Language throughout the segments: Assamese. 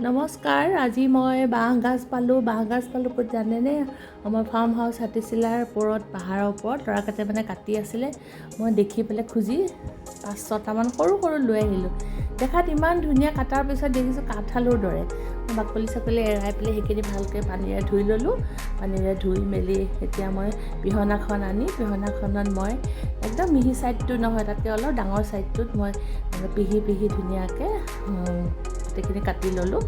নমস্কাৰ। আজি মই বাঁহগাজ পালোঁ ক'ত জানেনে? আমাৰ ফাৰ্ম হাউচ হাতীচিলাৰ ওপৰত, পাহাৰৰ ওপৰত ল'ৰাকেইটাই মানে কাটি আছিলে। মই দেখি পেলাই খুজি 5-6টামান সৰু লৈ আহিলোঁ। দেখাত ইমান ধুনীয়া, কাটাৰ পিছত দেখিছোঁ কাঠআলুৰ দৰে। বাকলি চাকলি এৰাই পেলাই সেইখিনি ভালকৈ পানীৰে ধুই ল'লোঁ। পানীৰে ধুই মেলি এতিয়া মই পিহনাখন আনি পিহনাখনত মই একদম মিহি ছাইডটো নহয়, তাতকৈ অলপ ডাঙৰ ছাইডটোত মই পিহি ধুনীয়াকৈ গোটেইখিনি কাটি ল'লোঁ।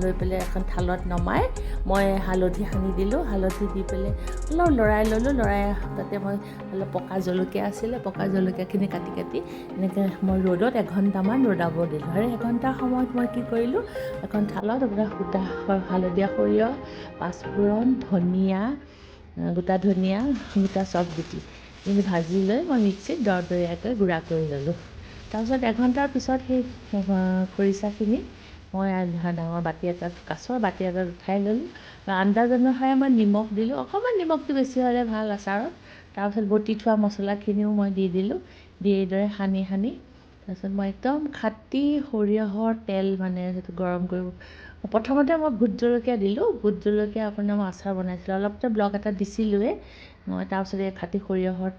লৈ পেলাই এখন থালত নমাই মই হালধি সানি দিলোঁ। হালধি দি পেলাই অলপ লৰাই ল'লোঁ। লৰাই তাতে মই অলপ পকা জলকীয়া আছিলে, পকা জলকীয়াখিনি কাটি এনেকৈ মই ৰ'দত 1 ঘণ্টামান ৰ'দাব দিলোঁ। আৰু 1 ঘণ্টাৰ সময়ত মই কি কৰিলোঁ, এখন থালত আপোনাৰ গোটা হালধীয়া সৰিয়হ, পাঁচফোৰণ, ধনিয়া, গোটা ধনিয়া, গোটা চব গুটি এইখিনি ভাজি লৈ মই মিক্সিত দৰদৰীয়াকৈ গুড়া কৰি ল'লোঁ। তাৰপিছত 1 ঘণ্টাৰ পিছত সেই খৰিচাখিনি মই ডাঙৰ বাতি এটাত, কাছৰ বাতি এটাত উঠাই ল'লোঁ। আন্দাজ অনুসাৰে মই নিমখ দিলোঁ, অকণমান নিমখটো বেছি হ'লে ভাল আচাৰত। তাৰপিছত বটি থোৱা মছলাখিনিও মই দি দিলোঁ। দি এইদৰে সানি তাৰপিছত মই একদম খাটি সৰিয়হৰ তেল মানে সেইটো গৰম কৰিব। প্ৰথমতে মই ভোট জলকীয়া দিলোঁ। ভোট জলকীয়া আপোনাৰ মই আচাৰ বনাইছিলোঁ, অলপতে ব্লগ এটা দিছিলোঁৱে মই। তাৰপিছত এই খাটি সৰিয়হৰ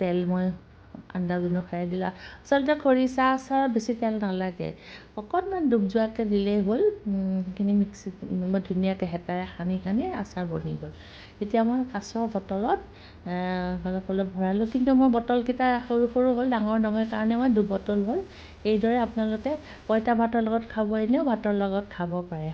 তেল মই আন্দাজ অনুসাৰে দিলোঁ। আচলতে খৰিচা আচাৰত বেছি তেল নালাগে, অকণমান ডুব যোৱাকৈ দিলেই হ'ল। সেইখিনি মিক্সিত মই ধুনীয়াকৈ হেতাৰে সানি আচাৰ বনি গ'ল। এতিয়া মই কাছৰ বটলত অলপ ভৰালোঁ, কিন্তু মোৰ বটলকেইটা সৰু হ'ল, ডাঙৰ নহয় কাৰণে মই 2 বটল হ'ল। এইদৰে আপোনালোকে পঁইতা ভাতৰ লগত খাব, এনেও ভাতৰ লগত খাব পাৰে।